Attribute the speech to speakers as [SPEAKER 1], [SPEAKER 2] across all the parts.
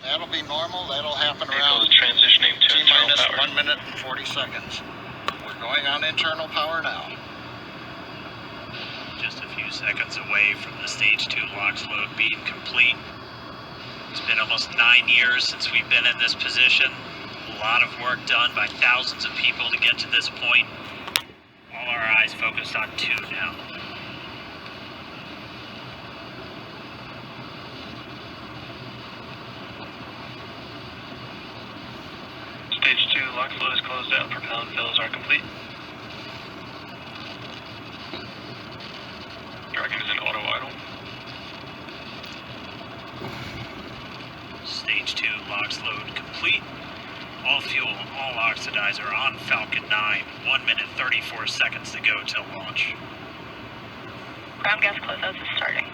[SPEAKER 1] That'll be normal. That'll happen
[SPEAKER 2] Vehicle
[SPEAKER 1] around
[SPEAKER 2] is transitioning to internal
[SPEAKER 1] T-minus
[SPEAKER 2] power.
[SPEAKER 1] 1 minute and 40 seconds. We're going on internal power now.
[SPEAKER 3] Just a few seconds away from the stage 2 LOX load being complete. It's been almost 9 years since we've been in this position. A lot of work done by thousands of people to get to this point. All our eyes focused on 2 now.
[SPEAKER 2] Stage 2 LOX load is closed out. Propellant fills are complete. Dragon is in auto idle.
[SPEAKER 3] Stage 2 LOX load complete. All fuel, all oxidizer on Falcon 9. 1 minute 34 seconds to go till launch.
[SPEAKER 4] Ground gas closeout is starting.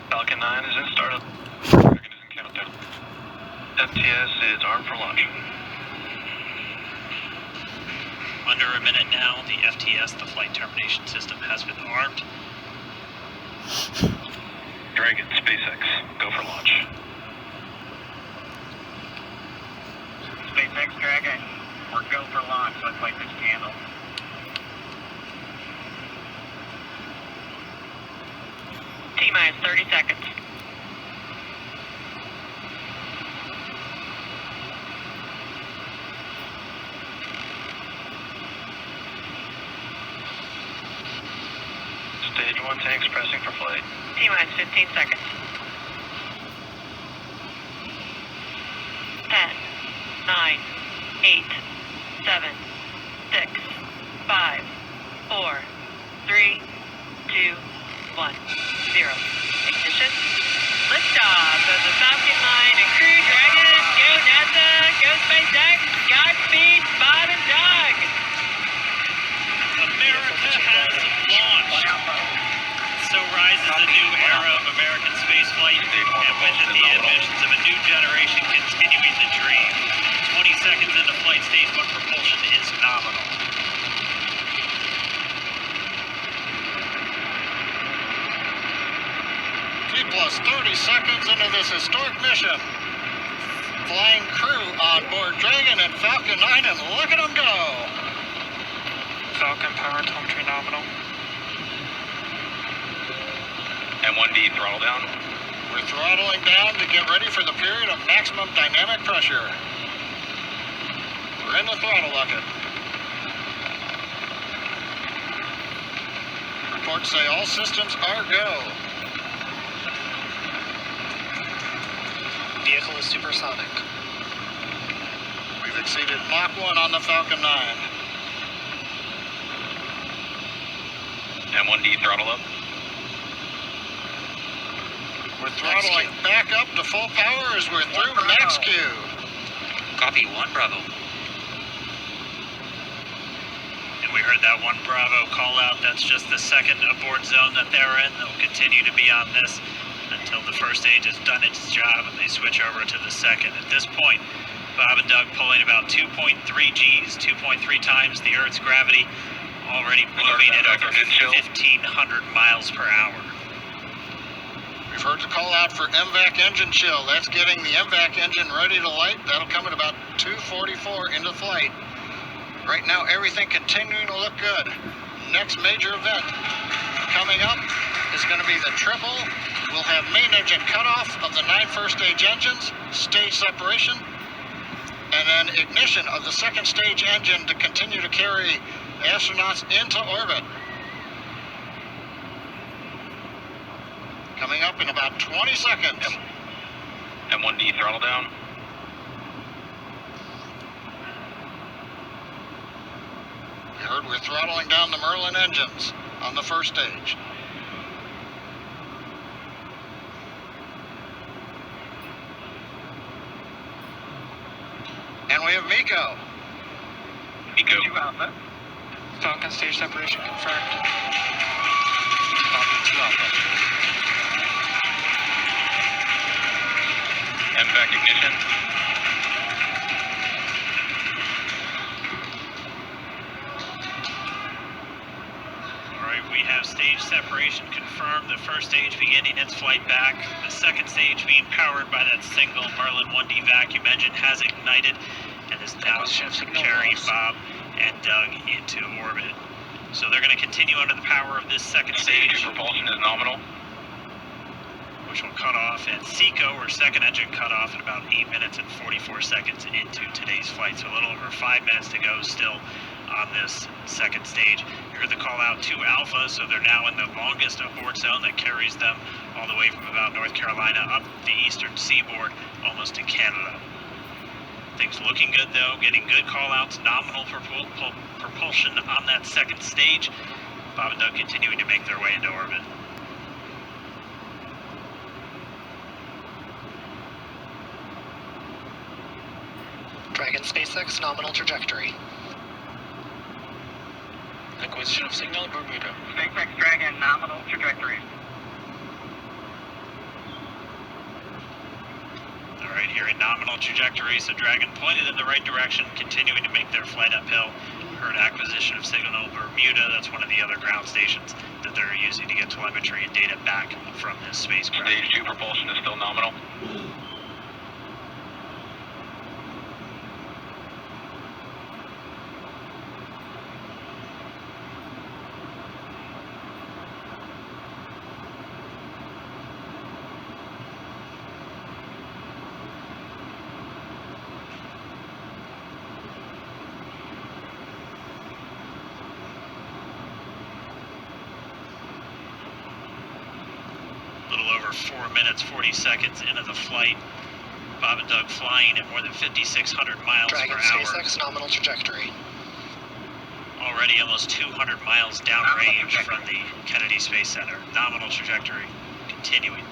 [SPEAKER 2] Falcon 9 is in startup. Dragon is in countdown. FTS is armed for launch.
[SPEAKER 3] Under a minute now, the FTS, the flight termination system, has been armed.
[SPEAKER 2] Dragon, SpaceX, go for launch.
[SPEAKER 5] SpaceX Dragon, we're go for launch. Let's light this candle.
[SPEAKER 4] T-minus 30 seconds.
[SPEAKER 2] Stage 1 tanks pressing for flight.
[SPEAKER 4] T-minus 15 seconds. 10, 9, 8, 7, 6, 5, 4, 3, 2, 1, 0. Ignition. Liftoff of the Falcon 9 and Crew Dragon. Go NASA. Go SpaceX. Godspeed, Bob and Doug.
[SPEAKER 3] America has launched. So rises a new era of American spaceflight, and with it the ambitions of a new generation continuing the dream. 20 seconds into flight, stage 1 propulsion is nominal.
[SPEAKER 1] T-plus 30 seconds into this historic mission. Flying crew on board Dragon and Falcon 9, and look at them go.
[SPEAKER 2] Falcon power telemetry nominal. M1D throttle down.
[SPEAKER 1] We're throttling down to get ready for the period of maximum dynamic pressure. We're in the throttle bucket. Reports say all systems are go.
[SPEAKER 5] Vehicle is supersonic.
[SPEAKER 1] We've exceeded Mach 1 on the Falcon 9.
[SPEAKER 2] M1D throttle up.
[SPEAKER 1] We're throttling back up to full power as we're through max Q.
[SPEAKER 3] Copy 1 Bravo. And we heard that 1 Bravo call out. That's just the second abort zone that they're in. They'll continue to be on this until the first stage has done its job and they switch over to the second. At this point, Bob and Doug pulling about 2.3 Gs, 2.3 times the Earth's gravity, already moving at over 1,500 miles per hour.
[SPEAKER 1] We've heard the call out for MVAC engine chill. That's getting the MVAC engine ready to light. That'll come at about 2:44 into flight. Right now, everything continuing to look good. Next major event coming up is going to be the triple. We'll have main engine cutoff of the 9 first stage engines, stage separation, and then ignition of the second stage engine to continue to carry astronauts into orbit. Coming up in about 20 seconds.
[SPEAKER 2] M1D throttle down.
[SPEAKER 1] We heard we're throttling down the Merlin engines on the first stage. we have Miko.
[SPEAKER 2] Nico.
[SPEAKER 5] 2 Alpha.
[SPEAKER 6] Falcon stage separation confirmed.
[SPEAKER 5] Falcon 2 Alpha.
[SPEAKER 2] MVAC ignition.
[SPEAKER 3] All right, we have stage separation confirmed. The first stage beginning its flight back. The second stage being powered by that single Merlin 1D vacuum engine has ignited and is now carrying Bob and Doug into orbit. So they're going to continue under the power of this second
[SPEAKER 2] Stage
[SPEAKER 3] stage,
[SPEAKER 2] 2 propulsion is nominal.
[SPEAKER 3] which will cut off at SECO, or second engine cut off, at about 8 minutes and 44 seconds into today's flight. So a little over 5 minutes to go still on this second stage. You heard the call out to Alpha, so they're now in the longest abort zone that carries them all the way from about North Carolina up the eastern seaboard, almost to Canada. Things looking good though, getting good call outs, nominal propulsion on that second stage. Bob and Doug continuing to make their way into orbit.
[SPEAKER 6] Dragon SpaceX nominal trajectory. Acquisition of signal Bermuda.
[SPEAKER 5] SpaceX Dragon nominal trajectory.
[SPEAKER 3] All right, here in nominal trajectory, so Dragon pointed in the right direction, continuing to make their flight uphill. Heard acquisition of signal Bermuda. That's one of the other ground stations that they're using to get telemetry and data back from this spacecraft.
[SPEAKER 2] Stage 2 propulsion is still nominal.
[SPEAKER 3] A little over 4 minutes, 40 seconds into the flight. Bob and Doug flying at more than 5,600 miles
[SPEAKER 6] Dragon
[SPEAKER 3] per hour.
[SPEAKER 6] SpaceX nominal trajectory.
[SPEAKER 3] Already almost 200 miles downrange from the Kennedy Space Center. Nominal trajectory continuing.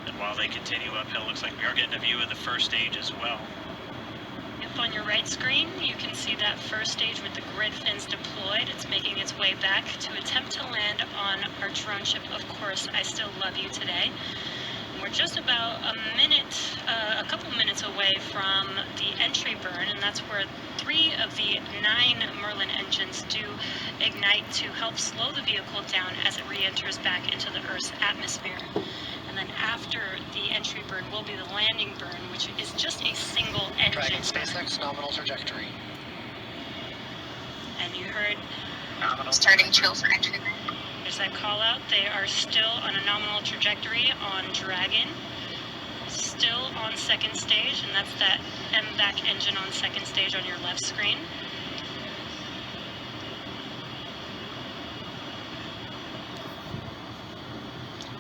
[SPEAKER 3] And while they continue uphill, looks like we are getting a view of the first stage as well.
[SPEAKER 7] Up on your right screen, you can see that first stage with the grid fins deployed. It's making its way back to attempt to land on our drone ship, Of Course I Still Love You Today. And we're just about a couple minutes away from the entry burn, and that's where 3 of the 9 Merlin engines do ignite to help slow the vehicle down as it re-enters back into the Earth's atmosphere. And then after the entry burn will be the landing burn, which is just a single engine.
[SPEAKER 6] Dragon SpaceX nominal trajectory.
[SPEAKER 7] And you heard
[SPEAKER 5] Nominal.
[SPEAKER 4] Starting chill for engine.
[SPEAKER 7] there's that call out. They are still on a nominal trajectory on Dragon. Still on second stage, and that's that MVAC engine on second stage on your left screen.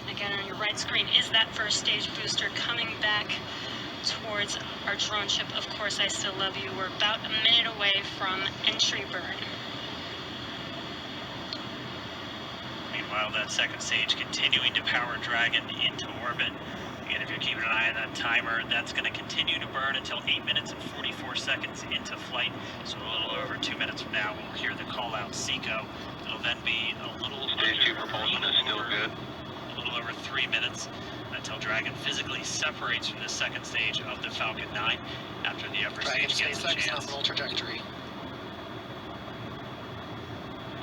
[SPEAKER 7] Again, on your right screen is that first stage booster coming back towards our drone ship, Of Course I Still Love You. We're about a minute away from entry burn.
[SPEAKER 3] Meanwhile, that second stage continuing to power Dragon into orbit. Again, if you're keeping an eye on that timer, that's going to continue to burn until 8 minutes and 44 seconds into flight. So a little over 2 minutes from now, we'll hear the call out SECO. It'll then be a little
[SPEAKER 2] Stage 2 propulsion is still good.
[SPEAKER 3] a little over 3 minutes until Dragon physically separates from the second stage of the Falcon 9 after the upper
[SPEAKER 6] Dragon
[SPEAKER 3] stage gets a
[SPEAKER 6] SpaceX
[SPEAKER 3] chance.
[SPEAKER 6] nominal trajectory.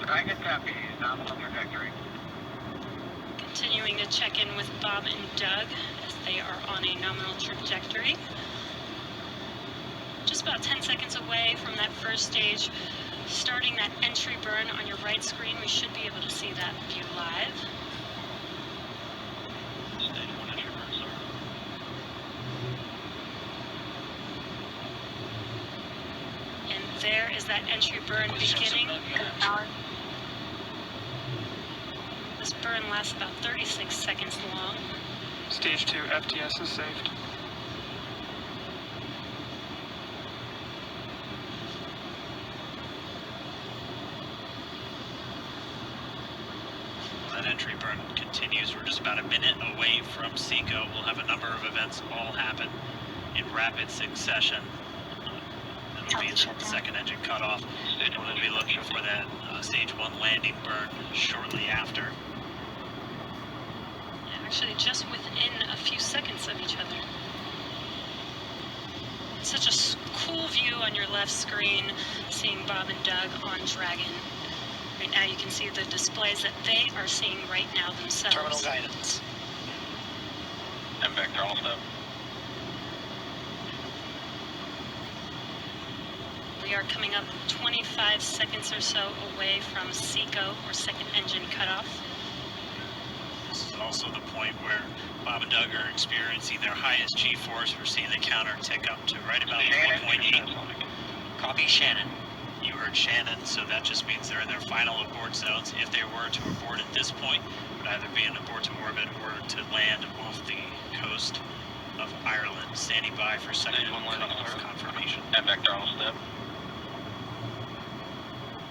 [SPEAKER 5] Dragon copy. Nominal trajectory.
[SPEAKER 7] Continuing to check in with Bob and Doug as they are on a nominal trajectory. Just about 10 seconds away from that first stage, starting that entry burn on your right screen. We should be able to see that view live.
[SPEAKER 3] Stage 1 entry burn, sir.
[SPEAKER 7] And there is that entry burn beginning. This burn lasts about 36 seconds long.
[SPEAKER 6] Stage 2 FTS is saved.
[SPEAKER 3] trajectory burn continues. We're just about a minute away from SECO. We'll have a number of events all happen in rapid succession. It'll be the second engine cutoff, and we'll be looking for that stage 1 landing burn shortly after.
[SPEAKER 7] Actually, just within a few seconds of each other. Such a cool view on your left screen, seeing Bob and Doug on Dragon. Right now you can see the displays that they are seeing right now themselves.
[SPEAKER 6] Terminal guidance.
[SPEAKER 2] MVAC throttle step.
[SPEAKER 7] We are coming up 25 seconds or so away from SECO, or second engine cutoff.
[SPEAKER 3] This is also the point where Bob and Doug are experiencing their highest G-force. We're seeing the counter tick up to right about 1.8.
[SPEAKER 8] Copy, Shannon.
[SPEAKER 3] You heard Shannon, so that just means they're in their final abort zones. If they were to abort at this point, it would either be an abort to orbit or to land off the coast of Ireland. Standing by for second cutoff confirmation.
[SPEAKER 2] MVAC throttle step.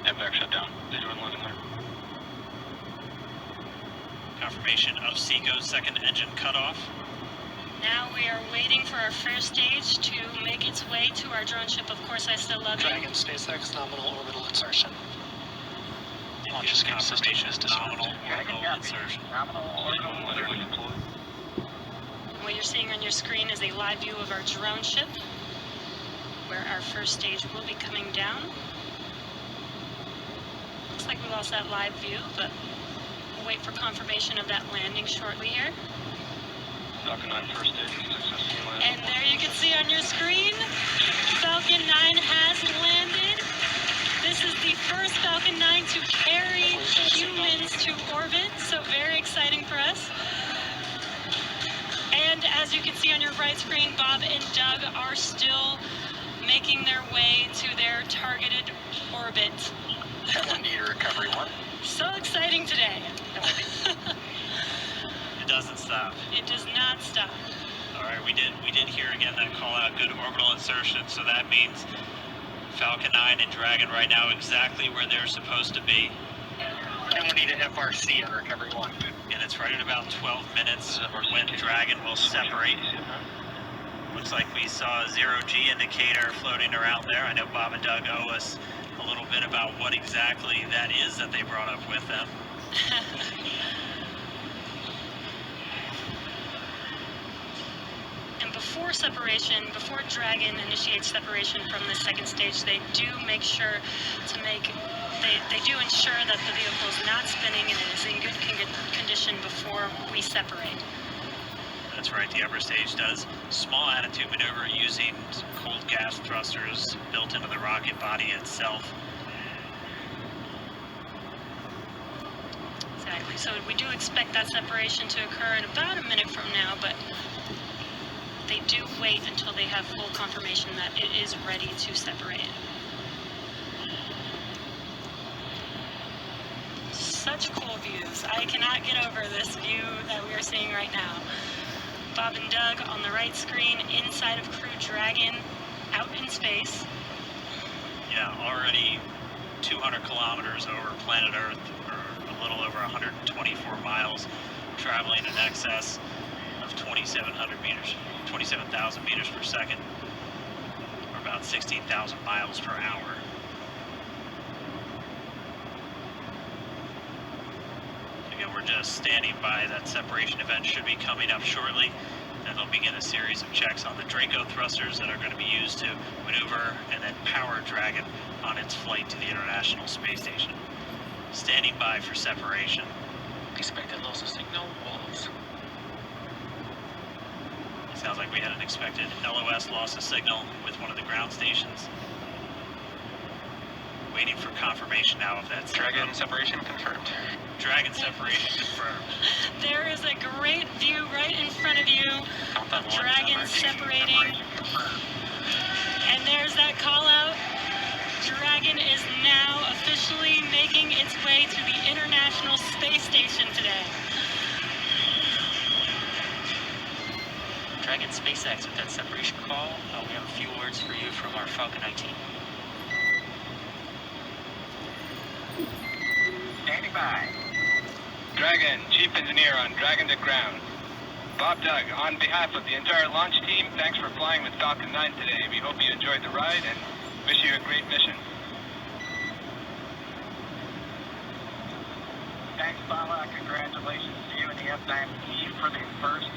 [SPEAKER 2] MVAC shutdown. Stage 1 landing clear.
[SPEAKER 3] Confirmation of SECO's second engine cutoff.
[SPEAKER 7] Now we are waiting for our first stage to make its way to our drone ship. Of course, I still love you.
[SPEAKER 6] Dragon SpaceX nominal orbital insertion.
[SPEAKER 3] Launch escape confirmation is nominal
[SPEAKER 5] Dragon
[SPEAKER 3] orbital
[SPEAKER 5] copy.
[SPEAKER 3] insertion.
[SPEAKER 5] Nominal orbital insertion.
[SPEAKER 7] What you're seeing on your screen is a live view of our drone ship, where our first stage will be coming down. Looks like we lost that live view, but we'll wait for confirmation of that landing shortly here.
[SPEAKER 2] Falcon 9 first stage successfully landed.
[SPEAKER 7] And there you can see on your screen, Falcon 9 has landed. This is the first Falcon 9 to carry humans to orbit, so very exciting for us. And as you can see on your right screen, Bob and Doug are still making their way to their targeted orbit.
[SPEAKER 6] M1D recovery 1.
[SPEAKER 7] So exciting today.
[SPEAKER 3] It doesn't stop.
[SPEAKER 7] It does not stop.
[SPEAKER 3] All right, we did hear again that call out good orbital insertion, so that means Falcon 9 and Dragon right now exactly where they're supposed to be.
[SPEAKER 6] M1D to FRC on recovery 1.
[SPEAKER 3] And it's right at about 12 minutes when Dragon will separate. Looks like we saw a 0G indicator floating around there. I know Bob and Doug owe us a little bit about what exactly that is that they brought up with them.
[SPEAKER 7] And before separation, before Dragon initiates separation from the second stage, they do make sure to they do ensure that the vehicle is not spinning and it is in good condition before we separate.
[SPEAKER 3] That's right, the upper stage does small attitude maneuver using some cold gas thrusters built into the rocket body itself.
[SPEAKER 7] Exactly. So we do expect that separation to occur in about a minute from now, but they do wait until they have full confirmation that it is ready to separate. Such cool views. I cannot get over this view that we are seeing right now. Bob and Doug on the right screen, inside of Crew Dragon, out in space.
[SPEAKER 3] Yeah, already 200 kilometers over planet Earth, or a little over 124 miles, traveling in excess of 2,700 meters, 27,000 meters per second, or about 16,000 miles per hour. Again, we're just standing by. That separation event should be coming up shortly. Then they'll begin a series of checks on the Draco thrusters that are going to be used to maneuver and then power Dragon on its flight to the International Space Station. Standing by for separation.
[SPEAKER 6] Expected loss of signal, walls.
[SPEAKER 3] Sounds like we had an expected LOS loss of signal with one of the ground stations. Waiting for confirmation now of that.
[SPEAKER 2] Dragon separation confirmed.
[SPEAKER 3] Dragon separation confirmed.
[SPEAKER 7] There is a great view right in front of you of Dragon separating. And there's that call out. Dragon is now officially making its way to the International Space Station today.
[SPEAKER 8] Dragon SpaceX with that separation call. We have a few words for you from our Falcon 19.
[SPEAKER 5] Standing by.
[SPEAKER 2] Dragon, Chief Engineer on Dragon to ground. Bob Doug, on behalf of the entire launch team, thanks for flying with Falcon 9 today. We hope you enjoyed the ride and wish you a great mission.
[SPEAKER 6] Thanks, Bala. Congratulations to you and the F9 team for the first